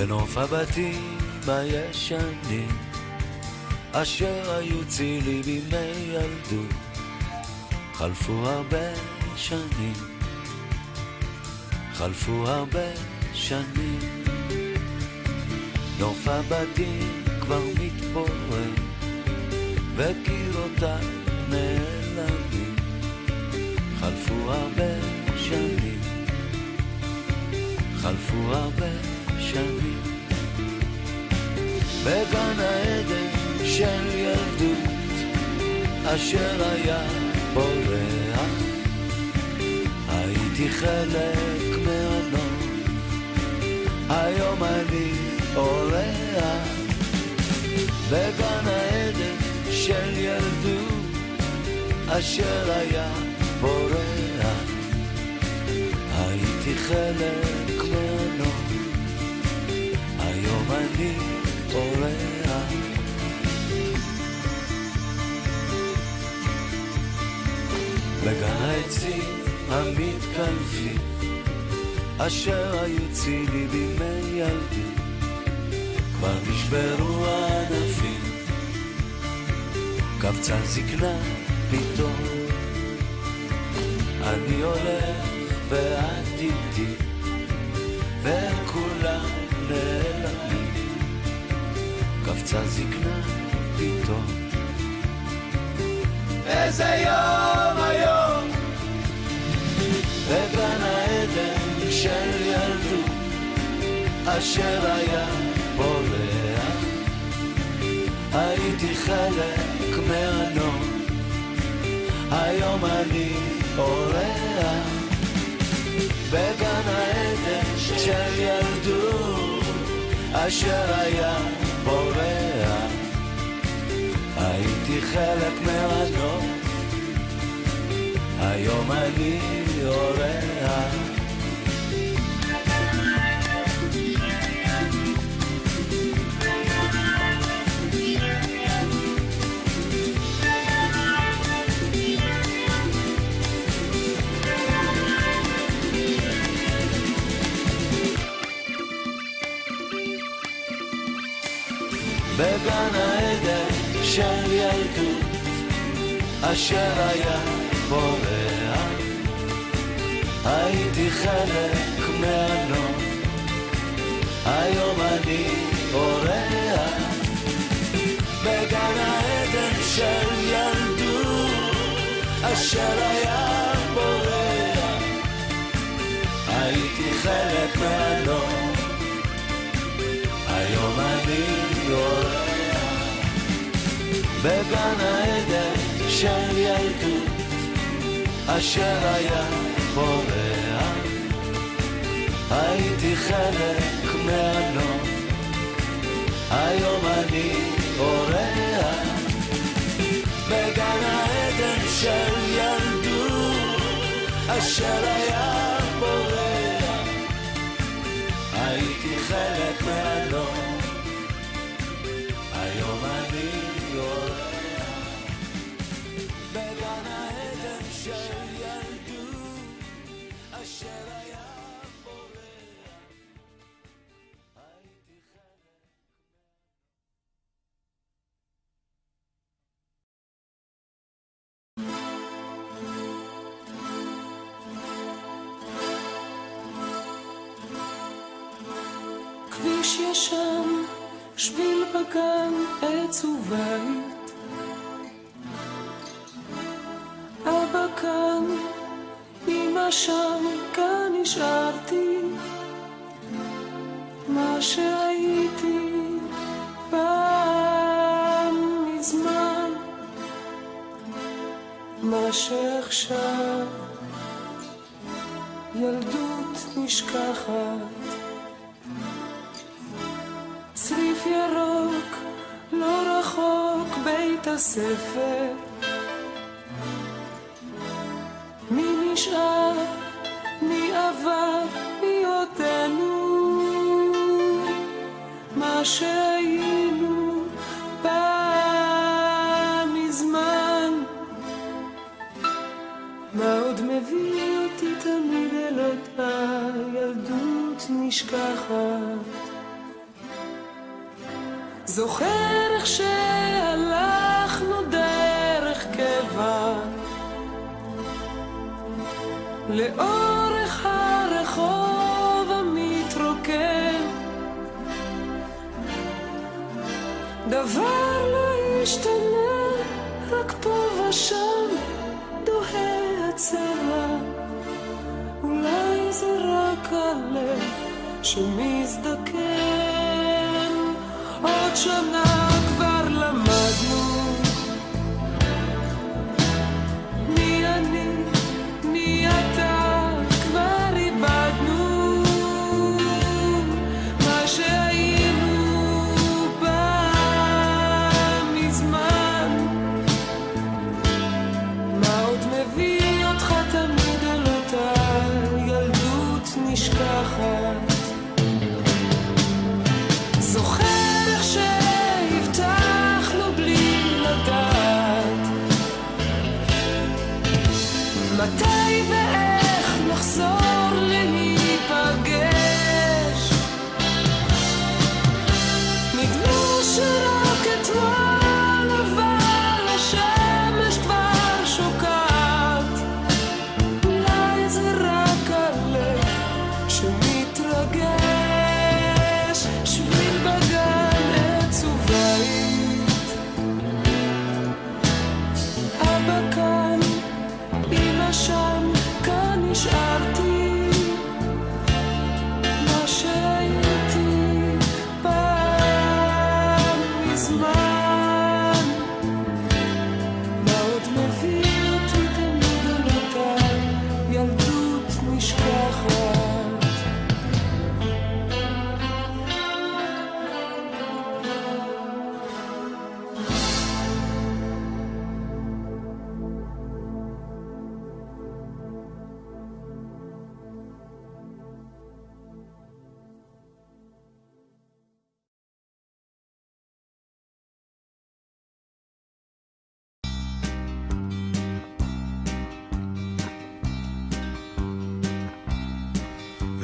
בנוף הבתים הישנים אשר היו צילי בימי ילדות, חלפו הרבה שנים, חלפו הרבה שנים. נוף הבתים כבר מתפורר וקירותיו נעלמים, חלפו הרבה שנים, חלפו הרבה שנים. בגן העדן של ילדות אשר היה פורח, הייתי חלק מהנוף, היום אני אורח. בגן העדן של ילדות אשר היה פורח, הייתי חלק מהנוף, היום אני אורח. בגן העצים המתקלפים אשר היו צילי בימי ילדות, כבר נשברו הענפים, קבצה זקנה פתאום. אני הולך ואת איתי וכולם נעלמים, קבצה זקנה פתאום. איזה יום היום בגן העדן של ילדות אשר היה פורח, הייתי חלק מהנוף, היום אני אורח. בגן העדן של ילדות אשר היה פורח, הייתי חלק מהנוף, היום אני אורח. בגן העדן של ילדות אשר היה פורח, הייתי חלק מהנוף, היום אני אורח. בגן העדן של ילדות אשר היה פורח, הייתי חלק מהנוף, היום אני אורח. בגן העדן של ילדות אשר היה פורח, הייתי חלק מהנוף, היום אני אורח. בגן העדן של ילדות אשר היה פורח, הייתי חלק מהנוף, היום אני אורח. בגן העדן של ילדות אשר היה פורח, הייתי חלק. כביש ישן, שביל בגן, עץ ובית, אבא כאן, אמא שם, כאן נשארתי, מה שהייתי פעם מזמן, מה שעכשיו ילדות נשכחת. צריף ירוק, לא רחוק בית הספר, מי נשאר, מי עבר, מי אותנו, מה שהיינו פעם מזמן, מה עוד מביא אותי תמיד אל אותה ילדות נשכחת. דרך שהלכנו דרך קבע לאורך הרחוב המתרוקן, דבר לא השתנה, רק פה ושם דוהה הצבע. אולי זה רק הלב שמזדקן. עוד שנה כבר למדנו מי אני, מי אתה, כבר איבדנו מה שהיינו פעם מזמן. מה עוד מביא אותך תמיד אל אותה ילדות נשכחת? זוכר איך שהבטחנו בלי לדעת מתי ואיך נחזור להיפגש. נדמה שרק אתמול אבל השמש כבר שוקעת. אולי זה רק הלב שמתרגש. שביל בגן עץ ובית, אבא כאן, אמא שם, כאן נשארתי מה שהייתי פעם מזמן. מה עוד מביא אותי תמיד אל אותה ילדות נשכחת?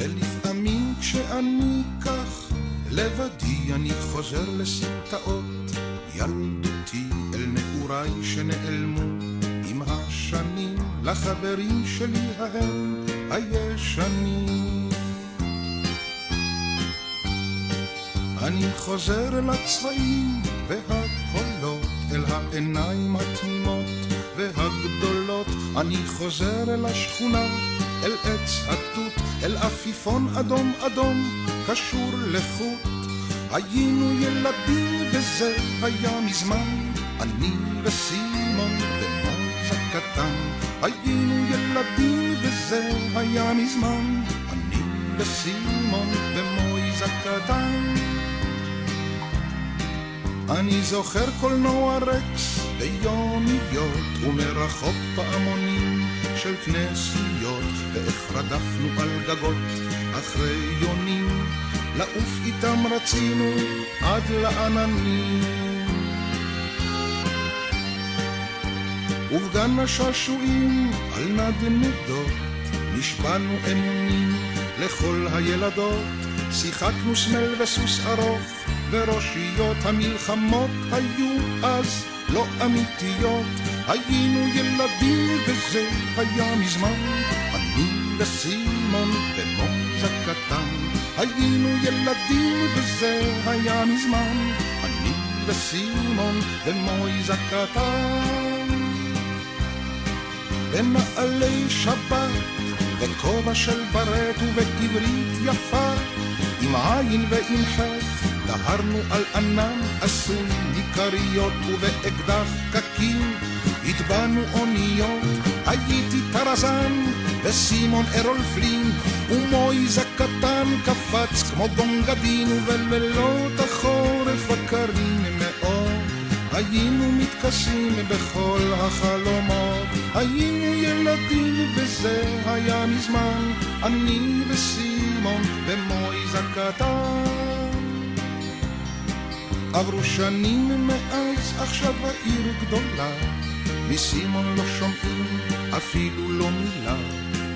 ולפעמים כשאני כך לבדי אני חוזר לסמטאות ילדותי אל נעוריי שנעלמו עם השנים, לחברים שלי ההם הישנים. אני חוזר אל הצבעים והקולות, אל העיניים התמימות והגדולות. אני חוזר אל השכונה, אל עץ התות, אל עפיפון אדום אדום קשור לחוט. היינו ילדים וזה היה מזמן, אני וסימון ומויז הקטן. היינו ילדים וזה היה מזמן, אני וסימון ומויז הקטן. אני זוכר קולנוע רקס ביומיות ומרחוק פעמונים של כנסיות, ואיך רדפנו על גגות אחרי יונים, לעוף איתם רצינו עד לעננים. ובגן השעשועים על נדנדות נשבענו אמונים לכל הילדות, שיחקנו סמל וסוס ארוך וראשיות. המלחמות היו אז לא אמיתיות, היינו ילדים וזה היה מזמן, אני וסימון ומויז הקטן. היינו ילדים וזה היה מזמן, אני וסימון ומויז הקטן. בנעלי שבת וכובע של ברט ובעברית יפה, עם עין ועם חטא דהרנו על ענן עשוי מכריות, ובאקדח קקים הטבענו אוניות. הייתי טרזן וסימון ארול פלין, ומויז הקטן קפץ כמו בונגדין. ובלילות החורף הקרים מאוד היינו מתכסים בכל החלומות. היינו ילדים וזה היה מזמן, אני וסימון ומויז הקטן. עברו שנים מאז, עכשיו העיר גדולה, מסימון לא שומעים אפילו לא מילה.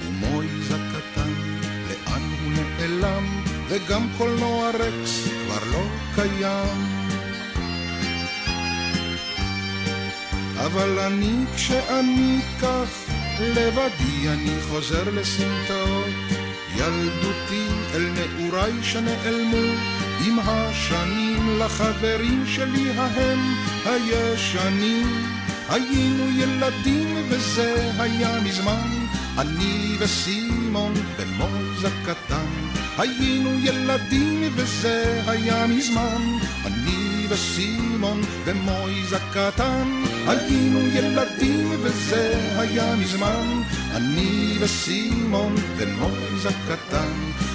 ומויז הקטן, לאן הוא נעלם? וגם קולנוע רקס כבר לא קיים. אבל אני כשאני כך לבדי אני חוזר לסמטאות ילדותי אל נעוריי שנעלמו עם השנים לחברים שלי ההם הישנים היינו ילדים וזה היה מזמן אני וסימון בן מויז הקטן היינו ילדים וזה היה מזמן אני וסימון בן מויז הקטן היינו ילדים וזה היה מזמן אני וסימון בן מויז הקטן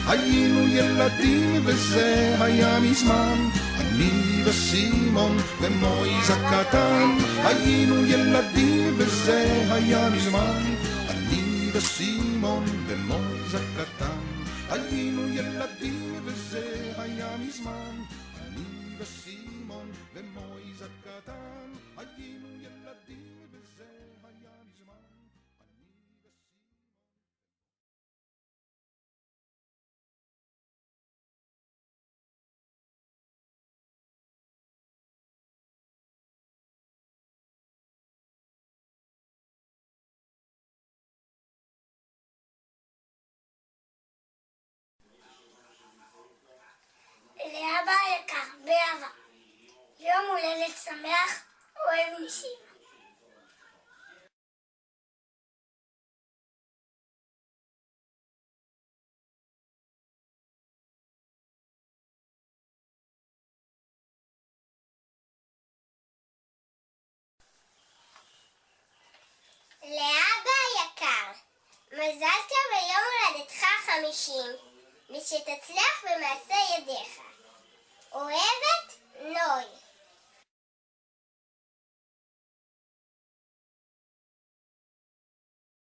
היינו ילדים וזה היה מזמן אני וסימון בן מויז הקטן היינו ילדים וזה היה מזמן אני וסימון בן מויז הקטן היינו ילדים וזה היה מזמן אני וסימון בן מויז הקטן היינו ילדים וזה היה מזמן לאבא היקר, באהבה, יום הולדת שמח, אוהב ניסים. לאבא היקר, מזל טוב ביום הולדתך 50, ושתצליח במעשה ידיך. אוהב